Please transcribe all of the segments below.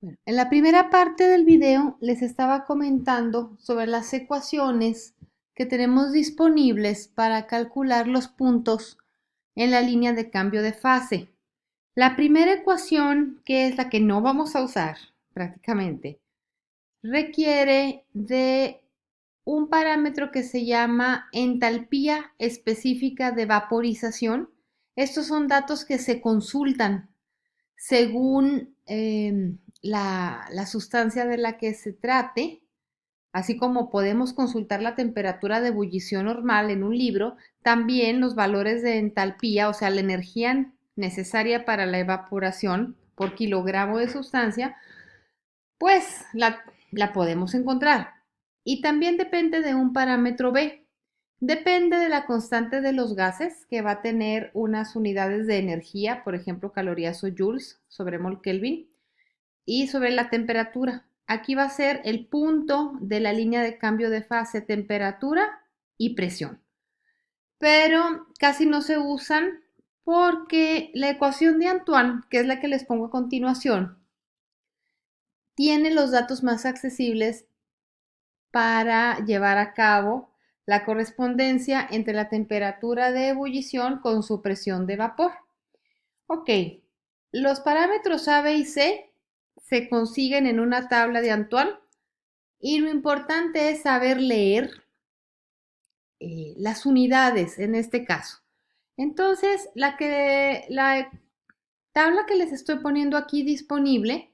Bueno, en la primera parte del video les estaba comentando sobre las ecuaciones que tenemos disponibles para calcular los puntos en la línea de cambio de fase. La primera ecuación, que es la que no vamos a usar prácticamente, requiere de un parámetro que se llama entalpía específica de vaporización. Estos son datos que se consultan según la sustancia de la que se trate, así como podemos consultar la temperatura de ebullición normal en un libro, también los valores de entalpía, o sea, la energía necesaria para la evaporación por kilogramo de sustancia, pues la podemos encontrar. Y también depende de un parámetro B. Depende de la constante de los gases, que va a tener unas unidades de energía, por ejemplo, calorías o joules sobre mol Kelvin, y sobre la temperatura. Aquí va a ser el punto de la línea de cambio de fase, temperatura y presión. Pero casi no se usan porque la ecuación de Antoine, que es la que les pongo a continuación, tiene los datos más accesibles para llevar a cabo la correspondencia entre la temperatura de ebullición con su presión de vapor. Ok, los parámetros A, B y C se consiguen en una tabla de Antoine y lo importante es saber leer las unidades en este caso. Entonces, la tabla que les estoy poniendo aquí disponible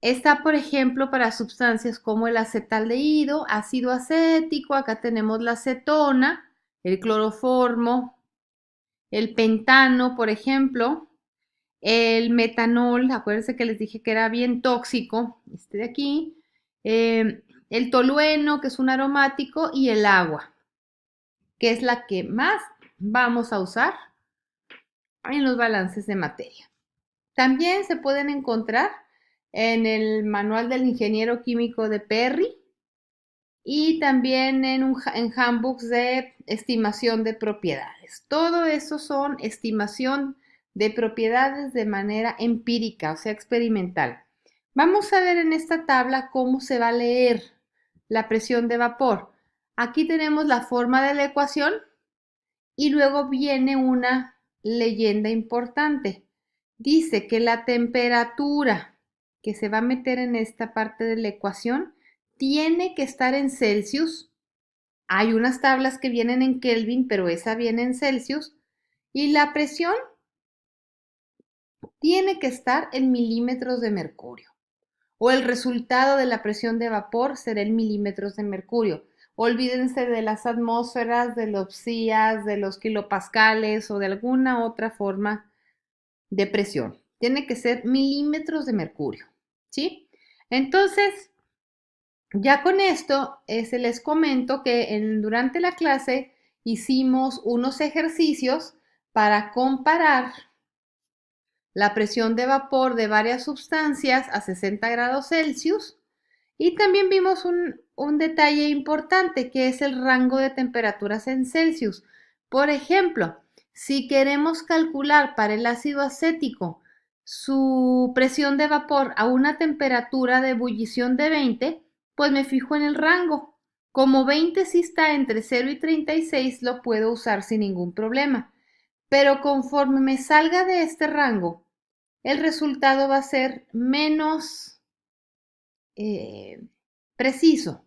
está, por ejemplo, para sustancias como el acetaldehído, ácido acético, acá tenemos la acetona, el cloroformo, el pentano, por ejemplo, el metanol, acuérdense que les dije que era bien tóxico, este de aquí, el tolueno, que es un aromático, y el agua, que es la que más vamos a usar en los balances de materia. También se pueden encontrar en el manual del ingeniero químico de Perry y también en handbooks de estimación de propiedades. Todo eso son estimación de propiedades de manera empírica, o sea, experimental. Vamos a ver en esta tabla cómo se va a leer la presión de vapor. Aquí tenemos la forma de la ecuación y luego viene una leyenda importante. Dice que la temperatura que se va a meter en esta parte de la ecuación tiene que estar en Celsius. Hay unas tablas que vienen en Kelvin, pero esa viene en Celsius. Y la presión tiene que estar en milímetros de mercurio. O el resultado de la presión de vapor será en milímetros de mercurio. Olvídense de las atmósferas, de los psias, de los kilopascales o de alguna otra forma de presión. Tiene que ser milímetros de mercurio, ¿sí? Entonces, ya con esto se les comento que durante la clase hicimos unos ejercicios para comparar la presión de vapor de varias sustancias a 60 grados Celsius y también vimos un detalle importante que es el rango de temperaturas en Celsius. Por ejemplo, si queremos calcular para el ácido acético su presión de vapor a una temperatura de ebullición de 20, pues me fijo en el rango. Como 20 sí está entre 0 y 36, lo puedo usar sin ningún problema. Pero conforme me salga de este rango, el resultado va a ser menos preciso.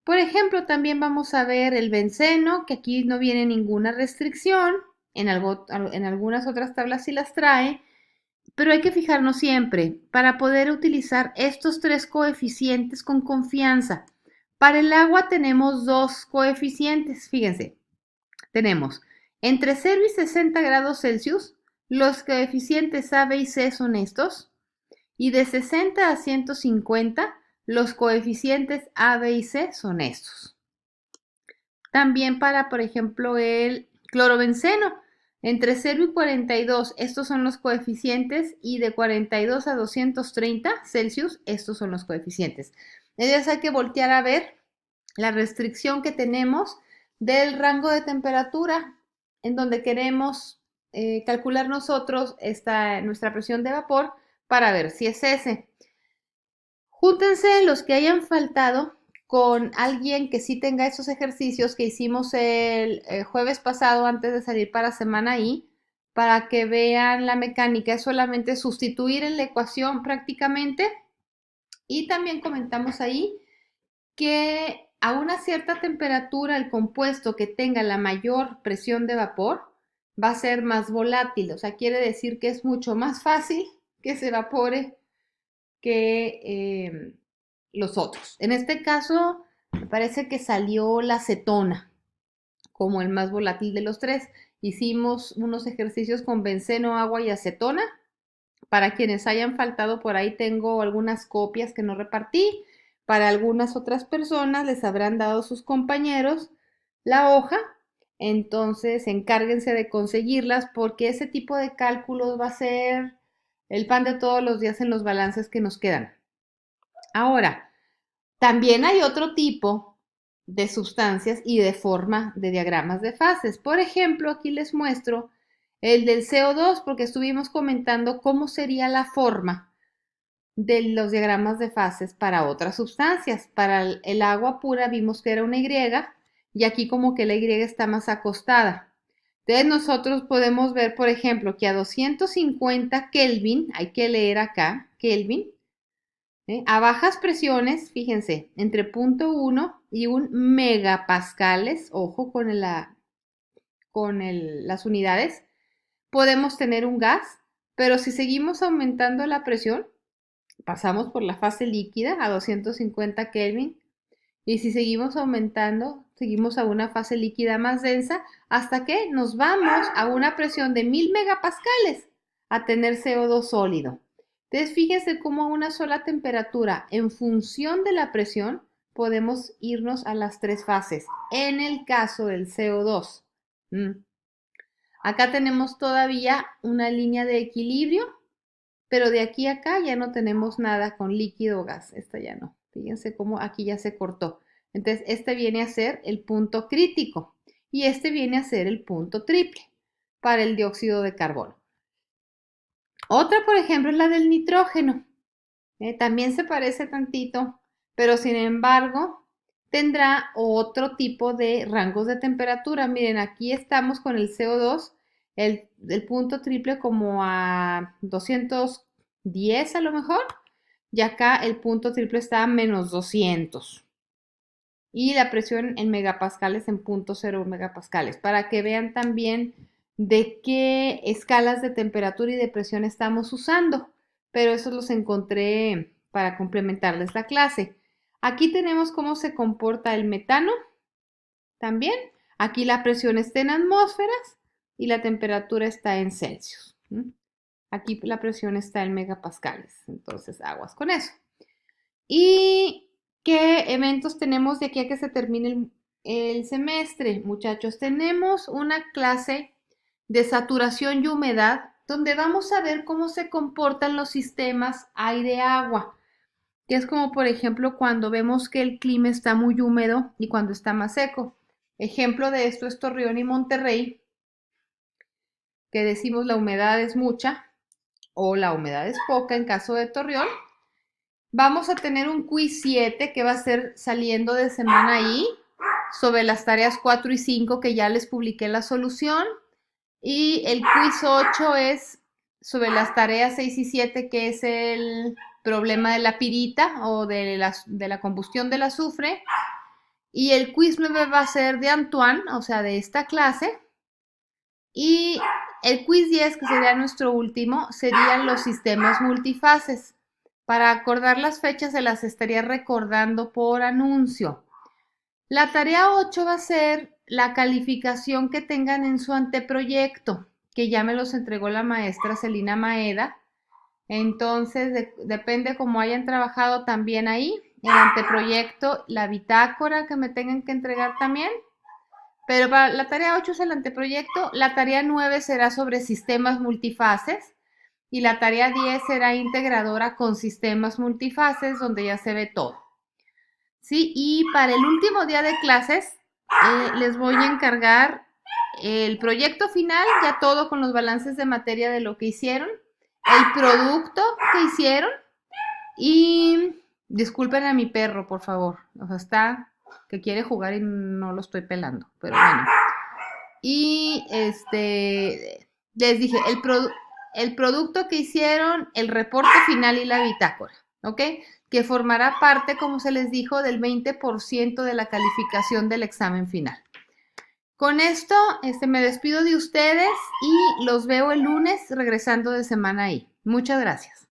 Por ejemplo, también vamos a ver el benceno, que aquí no viene ninguna restricción, en algunas otras tablas sí las trae, pero hay que fijarnos siempre para poder utilizar estos tres coeficientes con confianza. Para el agua tenemos dos coeficientes, fíjense, tenemos entre 0 y 60 grados Celsius, los coeficientes A, B y C son estos, y de 60 a 150, los coeficientes A, B y C son estos. También para, por ejemplo, el clorobenceno, entre 0 y 42, estos son los coeficientes, y de 42 a 230 Celsius, estos son los coeficientes. Entonces hay que voltear a ver la restricción que tenemos del rango de temperatura en donde queremos calcular nosotros nuestra presión de vapor para ver si es ese. Júntense los que hayan faltado con alguien que sí tenga esos ejercicios que hicimos el jueves pasado antes de salir para semana I, para que vean la mecánica. Es solamente sustituir en la ecuación prácticamente. Y también comentamos ahí que a una cierta temperatura el compuesto que tenga la mayor presión de vapor va a ser más volátil, o sea, quiere decir que es mucho más fácil que se evapore que los otros. En este caso, me parece que salió la acetona como el más volátil de los tres. Hicimos unos ejercicios con benceno, agua y acetona. Para quienes hayan faltado, por ahí tengo algunas copias que no repartí. Para algunas otras personas les habrán dado sus compañeros la hoja. Entonces, encárguense de conseguirlas porque ese tipo de cálculos va a ser el pan de todos los días en los balances que nos quedan. Ahora, también hay otro tipo de sustancias y de forma de diagramas de fases. Por ejemplo, aquí les muestro el del CO2 porque estuvimos comentando cómo sería la forma de los diagramas de fases para otras sustancias. Para el agua pura vimos que era una Y y aquí como que la Y está más acostada. Entonces nosotros podemos ver, por ejemplo, que a 250 Kelvin, hay que leer acá, Kelvin, a bajas presiones, fíjense, entre 0.1 y 1 megapascales, ojo con las unidades, podemos tener un gas, pero si seguimos aumentando la presión, pasamos por la fase líquida a 250 Kelvin, y si seguimos aumentando, seguimos a una fase líquida más densa hasta que nos vamos a una presión de 1000 megapascales a tener CO2 sólido. Entonces, fíjense cómo a una sola temperatura, en función de la presión, podemos irnos a las tres fases. En el caso del CO2. Acá tenemos todavía una línea de equilibrio, pero de aquí a acá ya no tenemos nada con líquido o gas. Esta ya no. Fíjense cómo aquí ya se cortó. Entonces, este viene a ser el punto crítico y este viene a ser el punto triple para el dióxido de carbono. Otra, por ejemplo, es la del nitrógeno. También se parece tantito, pero sin embargo tendrá otro tipo de rangos de temperatura. Miren, aquí estamos con el CO2, el punto triple como a 210 a lo mejor, y acá el punto triple está a menos 200. Y la presión en megapascales en 0.0 megapascales, para que vean también de qué escalas de temperatura y de presión estamos usando, pero esos los encontré para complementarles la clase. Aquí tenemos cómo se comporta el metano también. Aquí la presión está en atmósferas y la temperatura está en Celsius. Aquí la presión está en megapascales, entonces aguas con eso. ¿Y qué eventos tenemos de aquí a que se termine el semestre? Muchachos, tenemos una clase de saturación y humedad donde vamos a ver cómo se comportan los sistemas aire-agua, que es como por ejemplo cuando vemos que el clima está muy húmedo y cuando está más seco. Ejemplo de esto es Torreón y Monterrey, que decimos la humedad es mucha o la humedad es poca en caso de Torreón. Vamos a tener un quiz 7 que va a ser saliendo de semana I sobre las tareas 4 y 5 que ya les publiqué la solución. Y el quiz 8 es sobre las tareas 6 y 7 que es el problema de la pirita o de la combustión del azufre. Y el quiz 9 va a ser de Antoine, o sea, de esta clase. Y el quiz 10, que sería nuestro último, serían los sistemas multifases. Para acordar las fechas se las estaría recordando por anuncio. La tarea 8 va a ser la calificación que tengan en su anteproyecto, que ya me los entregó la maestra Celina Maeda. Entonces, depende cómo hayan trabajado también ahí, el anteproyecto, la bitácora que me tengan que entregar también. Pero para la tarea 8 es el anteproyecto, la tarea 9 será sobre sistemas multifases y la tarea 10 será integradora con sistemas multifases, donde ya se ve todo. ¿Sí? Y para el último día de clases les voy a encargar el proyecto final, ya todo con los balances de materia de lo que hicieron, el producto que hicieron y Disculpen a mi perro, por favor. O sea, está que quiere jugar y no lo estoy pelando. Pero bueno. Y les dije, el producto que hicieron, el reporte final y la bitácora, ¿ok? Que formará parte, como se les dijo, del 20% de la calificación del examen final. Con esto, me despido de ustedes y los veo el lunes regresando de semana ahí. Muchas gracias.